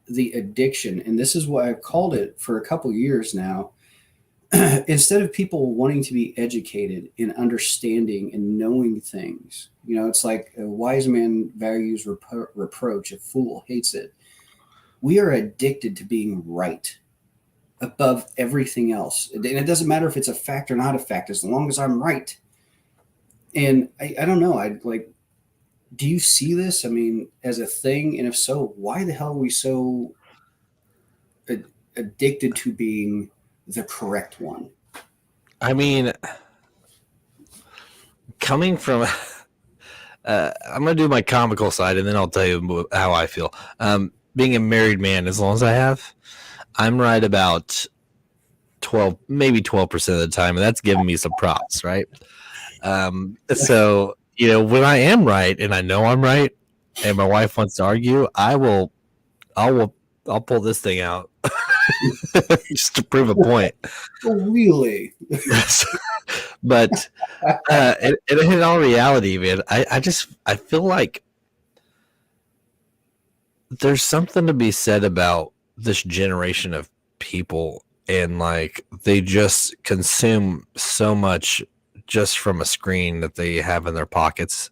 the addiction? And this is what I've called it for a couple years now. Instead of people wanting to be educated in understanding and knowing things, you know, it's like a wise man values reproach, a fool hates it. We are addicted to being right above everything else. And it doesn't matter if it's a fact or not a fact, as long as I'm right. And I don't know. I like, do you see this? I mean, as a thing? And if so, why the hell are we so addicted to being the correct one? I mean, coming from, I'm going to do my comical side and then I'll tell you how I feel. Being a married man, as long as I have, I'm right about 12, maybe 12% of the time. And that's giving me some props, right? So, you know, when I am right and I know I'm right and my wife wants to argue, I'll pull this thing out just to prove a point. Oh, really? But in all reality, man, I feel like there's something to be said about this generation of people, and like they just consume so much just from a screen that they have in their pockets,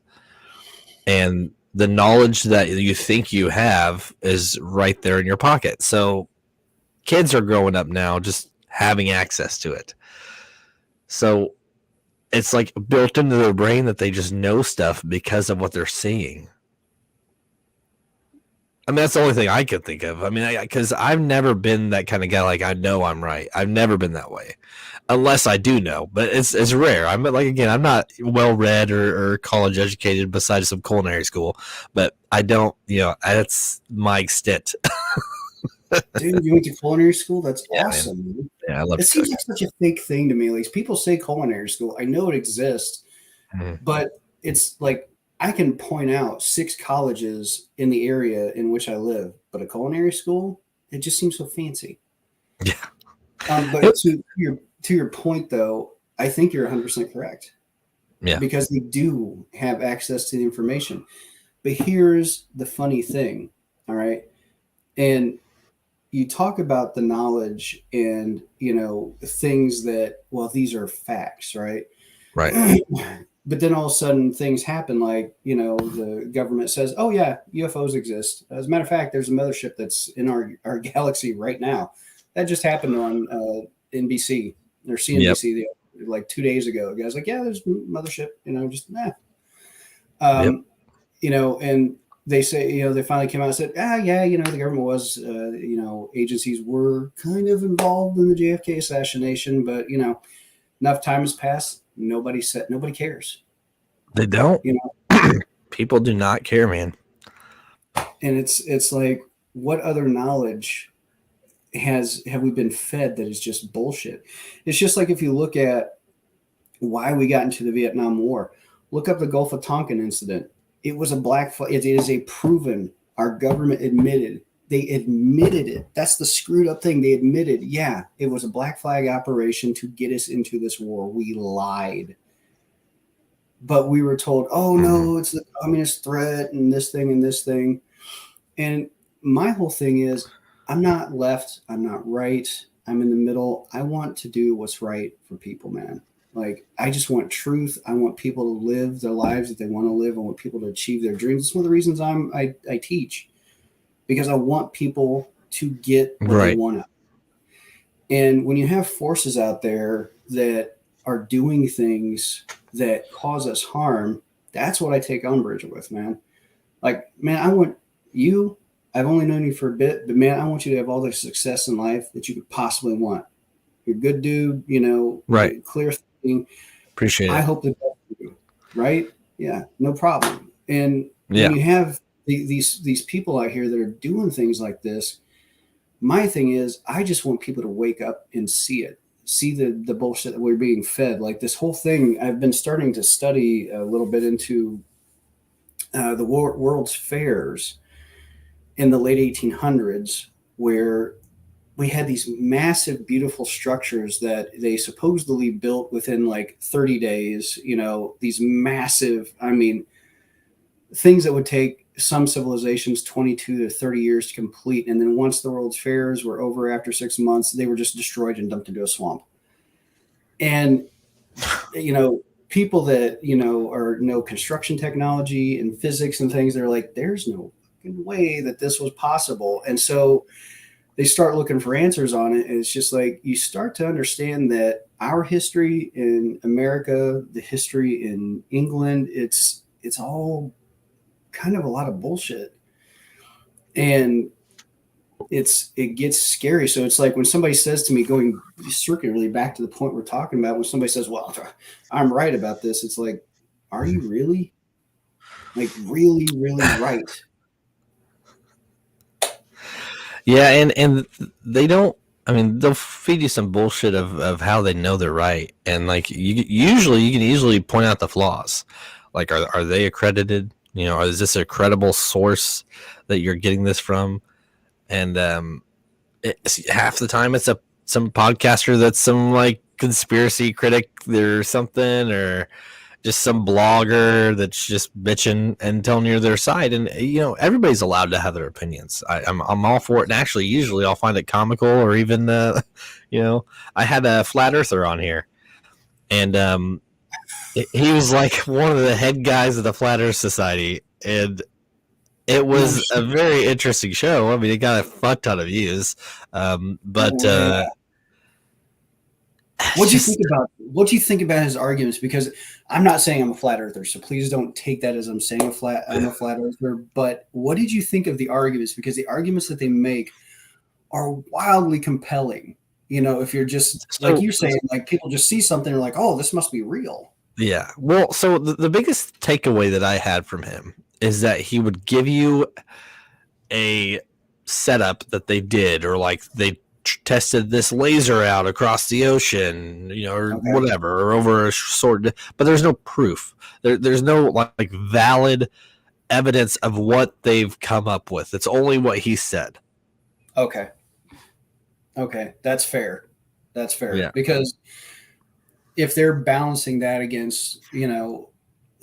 and the knowledge that you think you have is right there in your pocket. So kids are growing up now just having access to it. So it's like built into their brain that they just know stuff because of what they're seeing. I mean, that's the only thing I could think of. I mean, because I've never been that kind of guy. Like, I know I'm right. I've never been that way, unless I do know. But it's rare. I'm like, again, I'm not well read or college educated besides some culinary school. But I don't, you know, that's my extent. Dude, you went to culinary school? That's Yeah, awesome. Man. Yeah, I love it seems like such a fake thing to me. Like people say culinary school. I know it exists, but it's like I can point out 6 colleges in the area in which I live, but a culinary school, it just seems so fancy. Yeah. But to your point, though, I think you're 100% correct. Yeah. Because they do have access to the information. But here's the funny thing, all right? And you talk about the knowledge and, you know, things that, well, these are facts, right? Right. But then all of a sudden things happen like, you know, the government says, oh, yeah, UFOs exist. As a matter of fact, there's a mothership that's in our galaxy right now. That just happened on NBC or CNBC like 2 days ago. The guy's like, yeah, there's a mothership, you know, just Um, and they say, they finally came out and said, yeah, the government was, agencies were kind of involved in the JFK assassination, but, enough time has passed. Nobody cares. They don't. You know, People do not care, man. and it's like, what other knowledge have we been fed that is just bullshit? It's just like if you look at why we got into the Vietnam War, look up the Gulf of Tonkin incident. It was a black flag. It is a proven. Our government admitted. They admitted it. That's the screwed up thing. They admitted, yeah, it was a black flag operation to get us into this war. We lied. But we were told, oh, no, it's the communist threat and this thing and this thing. And my whole thing is, I'm not left. I'm not right. I'm in the middle. I want to do what's right for people, man. Like, I just want truth. I want people to live their lives that they want to live. I want people to achieve their dreams. It's one of the reasons I teach, because I want people to get what they want. And when you have forces out there that are doing things that cause us harm, that's what I take umbrage with, man. Like, man, I want you. I've only known you for a bit, but man, I want you to have all the success in life that you could possibly want. You're a good dude, right? Clear thinking. Appreciate it. I hope the best for you, right? Yeah, no problem. And when you have these people out here that are doing things like this, my thing is, I just want people to wake up and see it, see the bullshit that we're being fed. Like this whole thing, I've been starting to study a little bit into the world's fairs in the late 1800s, where we had these massive, beautiful structures that they supposedly built within like 30 days, these massive, things that would take some civilizations 22 to 30 years to complete. And then once the World's Fairs were over after 6 months, they were just destroyed and dumped into a swamp. And, people that, are know construction technology and physics and things, they're like, there's no way that this was possible. And so they start looking for answers on it. And it's just like, you start to understand that our history in America, the history in England, it's all kind of a lot of bullshit. And it gets scary. So it's like when somebody says to me, going circularly back to the point we're talking about, when somebody says, well, I'm right about this, it's like, are you really? Like, really, really right? Yeah, and they don't. They'll feed you some bullshit of how they know they're right, and like you can easily point out the flaws. Like, are they accredited? Is this a credible source that you're getting this from? And half the time it's some podcaster that's some like conspiracy critic or something, or just some blogger that's just bitching and telling you their side. And everybody's allowed to have their opinions. I'm all for it. And actually, usually I'll find it comical, or even I had a flat earther on here, and he was like one of the head guys of the Flat Earth Society, and it was a very interesting show. It got a fuck ton of views, but. What do you think about his arguments? Because I'm not saying I'm a flat earther, so please don't take that as I'm saying I'm a flat earther. But what did you think of the arguments? Because the arguments that they make are wildly compelling. If you're just like you're saying, like people just see something and are like, oh, this must be real. Yeah. Well, so the biggest takeaway that I had from him is that he would give you a setup that they did, or like they tested this laser out across the ocean, or whatever, or over a sword, but there's no proof. There's no like valid evidence of what they've come up with. It's only what he said. Okay, that's fair. Yeah. Because if they're balancing that against,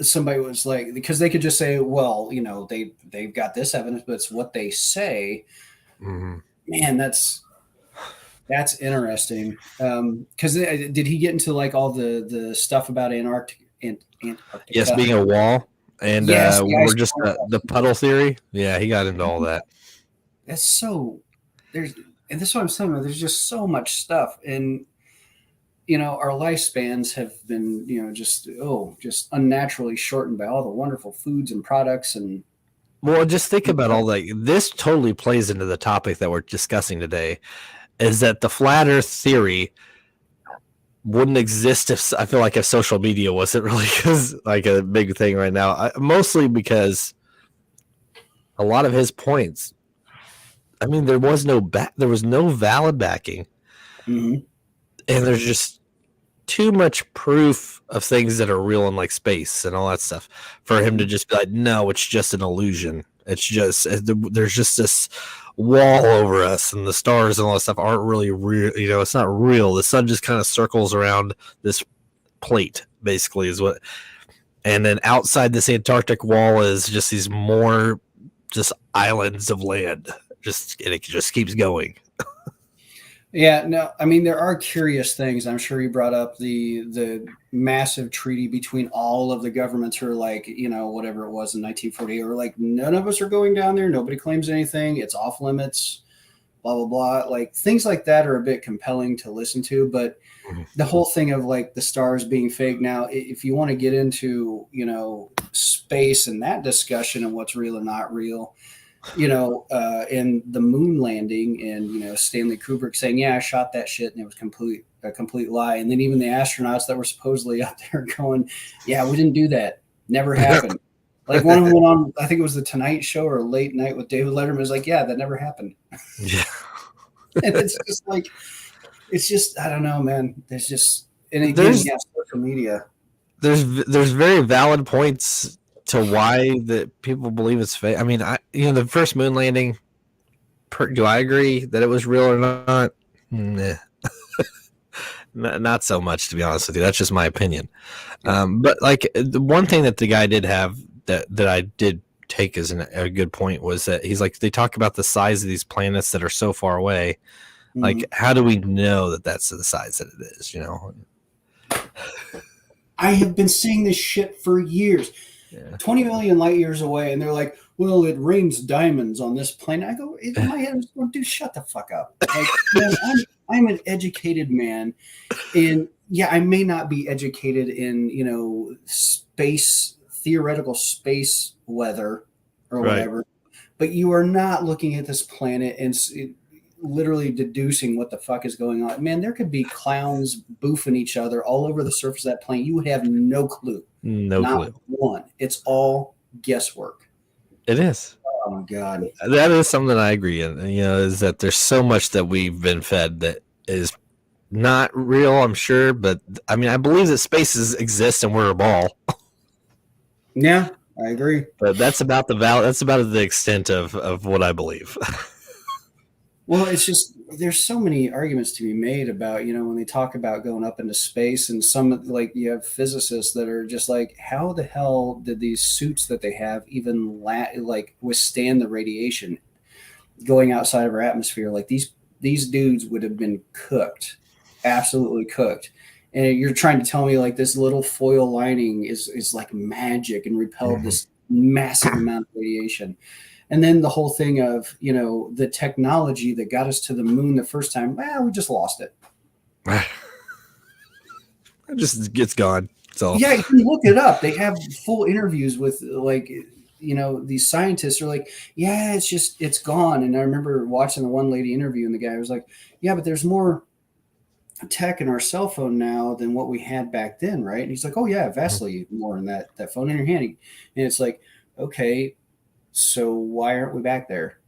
somebody was like, because they could just say, well, they've got this evidence, but it's what they say. Mm-hmm. Man, that's interesting. Because did he get into like all the stuff about Antarctica? Yes, being a wall, and we're just the puddle theory. Yeah, he got into all that. That's so. And that's what I'm saying. There's just so much stuff, and our lifespans have been, just unnaturally shortened by all the wonderful foods and products and Well, just think about all that. This totally plays into the topic that we're discussing today. Is that the flat Earth theory wouldn't exist if I feel like if social media wasn't really like a big thing right now. Mostly because a lot of his points. I mean, there was no valid backing, mm-hmm. and there's just too much proof of things that are real in like space and all that stuff for him to just be like, no, it's just an illusion. It's just there's just this wall over us, and the stars and all that stuff aren't really real. It's not real. The sun just kind of circles around this plate, basically, is what. And then outside this Antarctic wall is just these more just islands of land. And it just keeps going. Yeah, no, I mean, there are curious things. I'm sure you brought up the massive treaty between all of the governments who are like, whatever it was in 1948, or like, none of us are going down there. Nobody claims anything. It's off limits, blah, blah, blah. Like things like that are a bit compelling to listen to. But the whole thing of like the stars being fake. Now, if you want to get into, space and that discussion and what's real and not real, and the moon landing and, Stanley Kubrick saying, yeah, I shot that shit and it was a complete lie. And then even the astronauts that were supposedly out there going, yeah, we didn't do that. Never happened. Like one of them went on, I think it was the Tonight Show or Late Night with David Letterman. Was like, yeah, that never happened. Yeah. And it's just like, I don't know, man. There's just, and again, social media. There's very valid points to why that people believe it's fake. I mean, the first moon landing. Do I agree that it was real or not? Nah. Not so much, to be honest with you. That's just my opinion. But like the one thing that the guy did have that I did take as a good point was that he's like, they talk about the size of these planets that are so far away. Mm-hmm. Like, how do we know that that's the size that it is? I have been seeing this shit for years. Yeah. 20 million light years away, and they're like, well, it rains diamonds on this planet. I go, in my head, dude, shut the fuck up. Like, man, I'm an educated man, and yeah, I may not be educated in, theoretical space weather or whatever, but you are not looking at this planet and literally deducing what the fuck is going on. Man, there could be clowns boofing each other all over the surface of that plane. You would have no clue. No clue. One. It's all guesswork. It is. Oh my God. That is something I agree in. Is that there's so much that we've been fed that is not real, I'm sure, but I mean, I believe that spaces exist and we're a ball. Yeah, I agree. But that's about the extent of what I believe. Well, it's just, there's so many arguments to be made about, when they talk about going up into space, and some, like, you have physicists that are just like, how the hell did these suits that they have even withstand the radiation going outside of our atmosphere? Like these dudes would have been cooked, absolutely cooked. And you're trying to tell me like this little foil lining is like magic and repelled this massive amount of radiation. And then the whole thing of, the technology that got us to the moon the first time, we just lost it. It's gone. So yeah, you can look it up. They have full interviews with these scientists are like, yeah, it's gone. And I remember watching the one lady interview, and the guy was like, yeah, but there's more tech in our cell phone now than what we had back then, right? And he's like, oh yeah, vastly more in that phone in your hand. And it's like, okay, so why aren't we back there?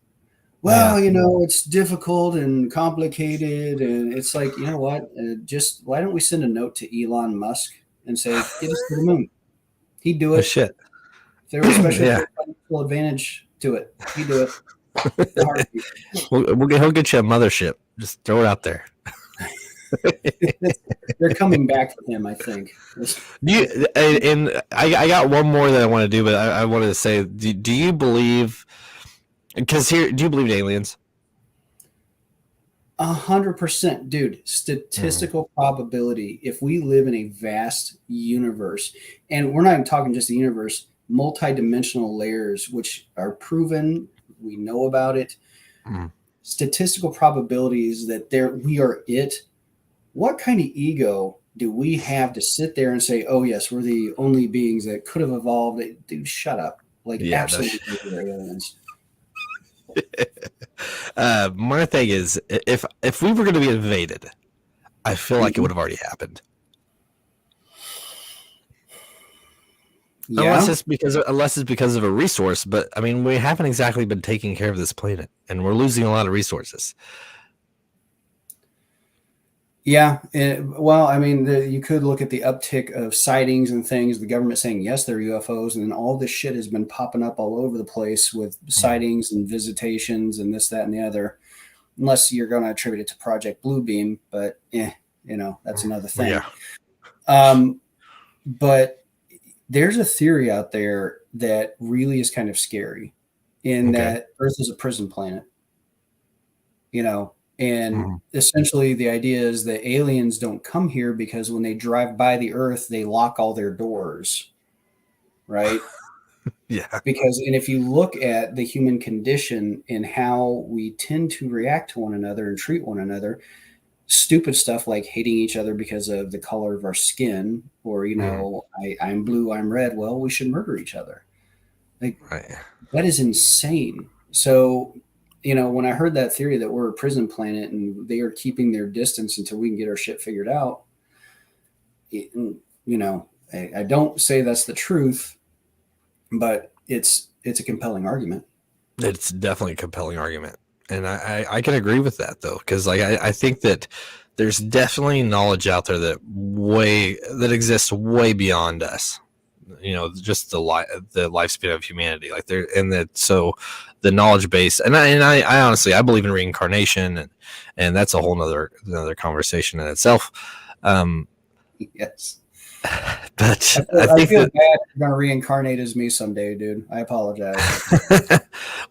Well, it's difficult and complicated, and it's like, you know what? Just why don't we send a note to Elon Musk and say, get us to the moon? He'd do it. Oh, shit. If there was a special financial advantage to it, he'd do it. He'll get you a mothership. Just throw it out there. They're coming back for him, I think. I got one more that I want to do, but I wanted to say, do you believe? Because do you believe in aliens? 100%, dude. Statistical probability. If we live in a vast universe, and we're not even talking just the universe, multi-dimensional layers, which are proven, we know about it. Statistical probabilities that we are it what kind of ego do we have to sit there and say, oh, yes, we're the only beings that could have evolved? Dude, shut up. Like, Yeah, absolutely, we're aliens. My thing is, if we were going to be invaded, I feel like it would have already happened. Yeah. Unless it's because of a resource, but I mean, we haven't exactly been taking care of this planet, and we're losing a lot of resources. Yeah. Well, I mean, you could look at the uptick of sightings and things, the government saying, yes, they're UFOs. And then all this shit has been popping up all over the place with sightings and visitations and this, that, and the other, unless you're going to attribute it to Project Bluebeam. But, that's another thing. Yeah. But there's a theory out there that really is kind of scary in that Earth is a prison planet, and essentially the idea is that aliens don't come here because when they drive by the Earth, they lock all their doors, right? Yeah. And if you look at the human condition and how we tend to react to one another and treat one another, stupid stuff like hating each other because of the color of our skin, or I'm blue, I'm red. Well, we should murder each other. Like, that is insane. So, when I heard that theory that we're a prison planet and they are keeping their distance until we can get our shit figured out, I don't say that's the truth, but it's a compelling argument. It's definitely a compelling argument. And I can agree with that, though, because I think that there's definitely knowledge out there that exists way beyond us. Just the lifespan of humanity, so the knowledge base, and I honestly I believe in reincarnation, and that's a whole another conversation in itself. Yes. But I feel bad you're gonna reincarnate as me someday, dude. I apologize.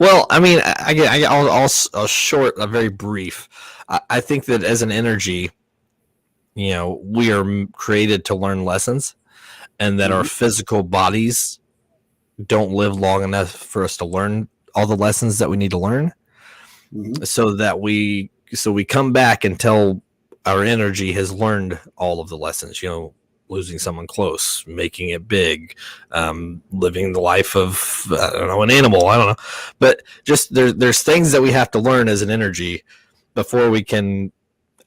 Well, I mean, I'll short, a very brief. I think that as an energy, we are created to learn lessons, and that our physical bodies don't live long enough for us to learn all the lessons that we need to learn. So we come back until our energy has learned all of the lessons, losing someone close, making it big, living the life of, an animal. I don't know. But just there's things that we have to learn as an energy before we can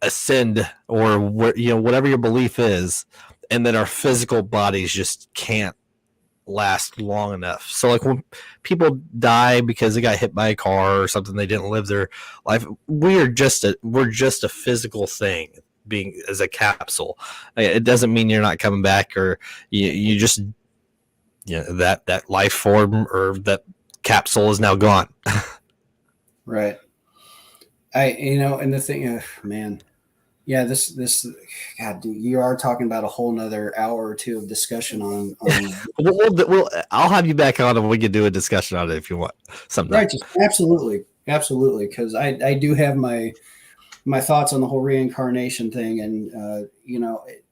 ascend, or whatever your belief is, and that our physical bodies just can't last long enough. So like when people die because they got hit by a car or something, they didn't live their life. We're just a physical thing, being as a capsule. It doesn't mean you're not coming back, or you just that life form or that capsule is now gone. Right. And the thing, man, yeah, this God, dude, you are talking about a whole nother hour or two of discussion on I'll have you back on and we can do a discussion on it if you want sometime. Right, absolutely, because I do have my thoughts on the whole reincarnation thing, and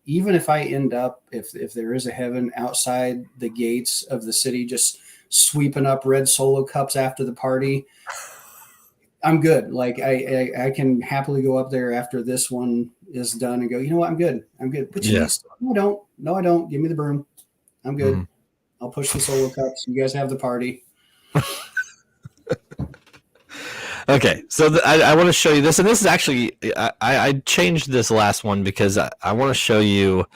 even if I end up, if there is a heaven, outside the gates of the city, just sweeping up red Solo cups after the party, I'm good. Like I can happily go up there after this one is done and go, you know what, I'm good. But no, I don't. Give me the broom. I'm good. I'll push the Solo cups. You guys have the party. Okay, so I want to show you this, and this is actually I changed this last one because I want to show you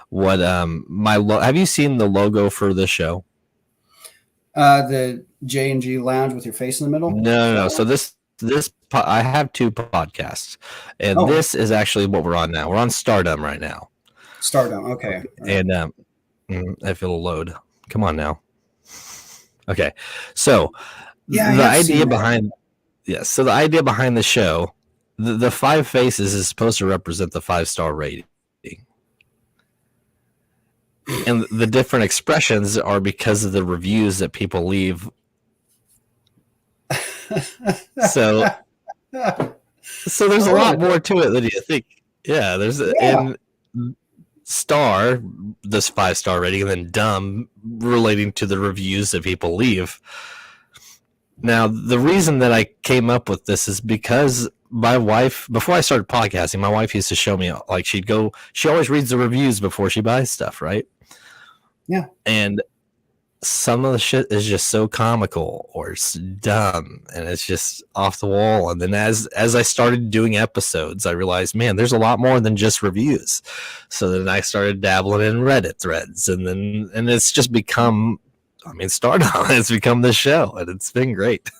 what have you seen the logo for this show? The J&G Lounge with your face in the middle? No. So this I have two podcasts, and this is actually what we're on now. We're on Stardom right now. Stardom, okay. And if it'll load, come on now. Okay, so the idea behind. Yes, so the idea behind the show, the 5 faces is supposed to represent the 5-star rating. And the different expressions are because of the reviews that people leave. So there's a lot more to it than you think. Yeah, and star, this 5-star rating, and then dumb relating to the reviews that people leave. Now, the reason that I came up with this is because my wife, before I started podcasting, my wife used to show me, like, she always reads the reviews before she buys stuff, right? Yeah. And some of the shit is just so comical or it's dumb and it's just off the wall. And then as I started doing episodes, I realized, man, there's a lot more than just reviews. So then I started dabbling in Reddit threads, and it's just become, I mean, Stardom, it's become this show, and it's been great.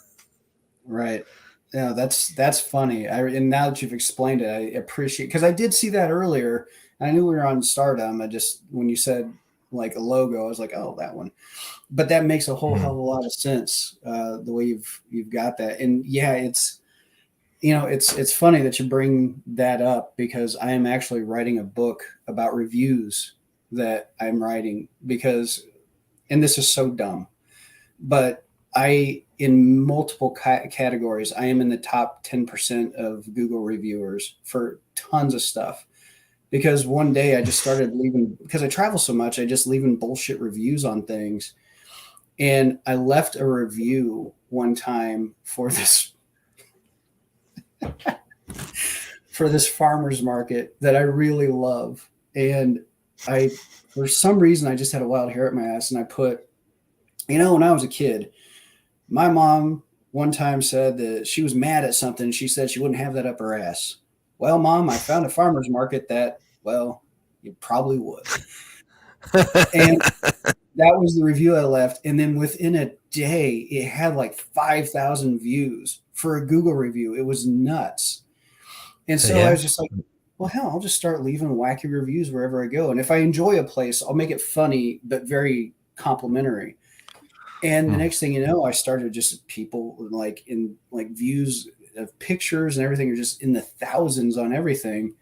Right. Yeah, that's funny. And now that you've explained it, I appreciate, because I did see that earlier. I knew we were on Stardom. When you said like a logo, I was like, oh, that one. But that makes a whole hell of a lot of sense, the way you've got that. And yeah, it's funny that you bring that up, because I am actually writing a book about reviews that I'm writing, and this is so dumb, but in multiple categories, I am in the top 10% of Google reviewers for tons of stuff. Because one day I just started leaving, because I travel so much, I just leaving bullshit reviews on things. And I left a review one time for this farmer's market that I really love. And for some reason, I just had a wild hair at my ass. And I put, when I was a kid, my mom one time said that she was mad at something. She said she wouldn't have that up her ass. Well, Mom, I found a farmer's market that, well, you probably would. And that was the review I left. And then within a day, it had like 5,000 views for a Google review. It was nuts. And so I was just like, well, hell, I'll just start leaving wacky reviews wherever I go. And if I enjoy a place, I'll make it funny, but very complimentary. And the next thing you know, I started just people in views of pictures and everything are just in the thousands on everything.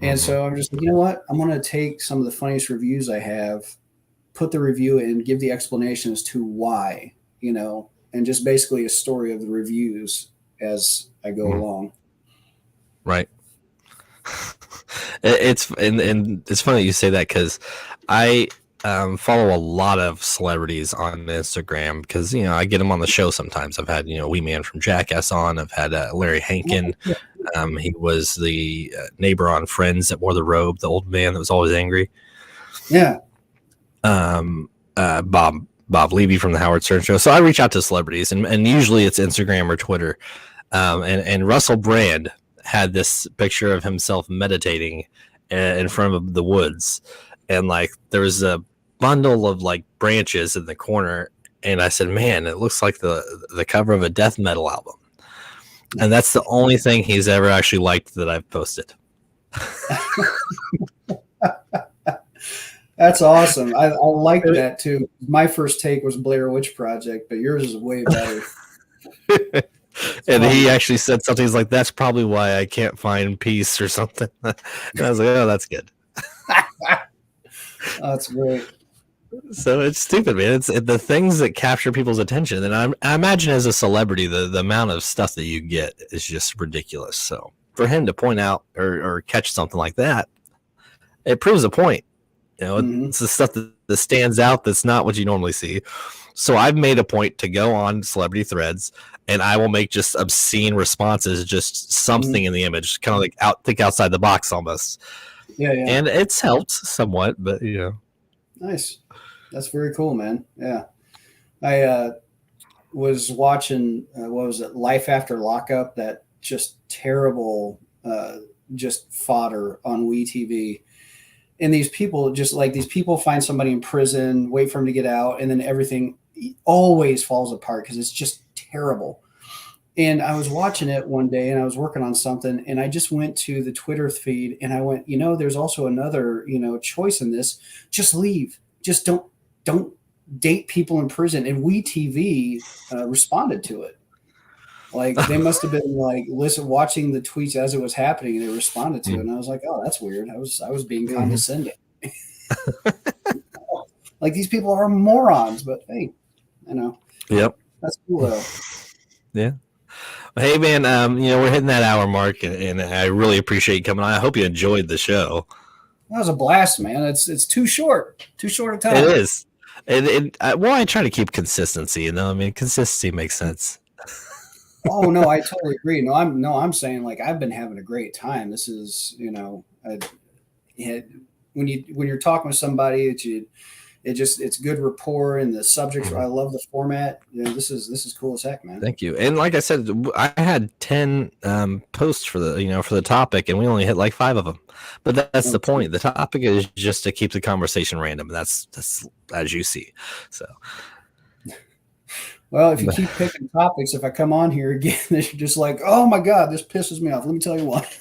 And so I'm just like, you know what? I'm going to take some of the funniest reviews I have, put the review in, give the explanation as to why, and just basically a story of the reviews as I go along. Right. It's funny you say that, because I follow a lot of celebrities on Instagram, because I get them on the show sometimes. I've had Wee Man from Jackass on. I've had Larry Hankin. He was the neighbor on Friends that wore the robe, the old man that was always angry. Yeah. Bob Levy from the Howard Stern Show. So I reach out to celebrities, and usually it's Instagram or Twitter. And Russell Brand had this picture of himself meditating in front of the woods, and there was a bundle of branches in the corner, and I said, man, it looks like the cover of a death metal album. And that's the only thing he's ever actually liked that I've posted. That's awesome. I like that too. My first take was Blair Witch Project, but yours is way better. And he actually said something. He's like, that's probably why I can't find peace or something. And I was like, oh, that's good. That's great. So it's stupid, man. It's the things that capture people's attention. And I imagine as a celebrity, the amount of stuff that you get is just ridiculous. So for him to point out or catch something like that, it proves a point. It's the stuff that stands out that's not what you normally see. So I've made a point to go on celebrity threads, and I will make just obscene responses, just something in the image, kind of think outside the box almost. Yeah. And it's helped somewhat, but Nice. That's very cool, man. Yeah. I was watching, what was it? Life After Lockup, that just terrible, just fodder on WeTV. And these people find somebody in prison, wait for him to get out, and then everything always falls apart because it's just terrible. And I was watching it one day, and I was working on something, and I just went to the Twitter feed, and I went, there's also another, choice in this. Just leave. Just don't date people in prison. And WeTV responded to it. They must have been watching the tweets as it was happening, and they responded to it. And I was like, oh, that's weird. I was being condescending. These people are morons, but hey, Yep. That's cool though. Yeah. Hey man, we're hitting that hour mark, and I really appreciate you coming on. I hope you enjoyed the show. That was a blast, man. It's too short a time. It is. I try to keep consistency. Consistency makes sense. Oh no, I totally agree. No, I'm saying like I've been having a great time. This is, it, when you're talking with somebody that it's good rapport and the subjects. I love the format. This is cool as heck, man. Thank you. And like I said, I had 10 posts for the topic, and we only hit like 5 of them. But that's the point. The topic is just to keep the conversation random. That's as you see. So. Well, if you keep picking topics, if I come on here again, you're just like, oh my god, this pisses me off. Let me tell you what.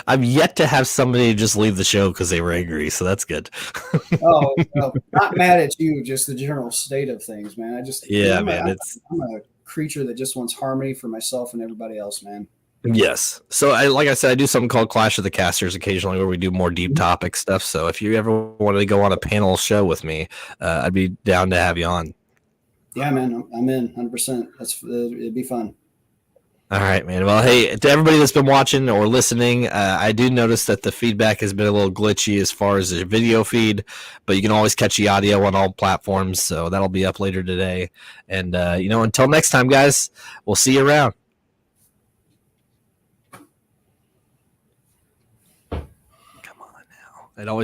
I've yet to have somebody just leave the show because they were angry, so that's good. Oh, well, not mad at you, just the general state of things, man. I'm a creature that just wants harmony for myself and everybody else, man. Yes. So like I said, I do something called Clash of the Casters occasionally where we do more deep topic stuff. So if you ever wanted to go on a panel show with me, I'd be down to have you on. Yeah, man, I'm in 100%. It'd be fun. All right, man. Well, hey, to everybody that's been watching or listening, I do notice that the feedback has been a little glitchy as far as the video feed, but you can always catch the audio on all platforms, so that'll be up later today. And, until next time, guys, we'll see you around. Come on now. It always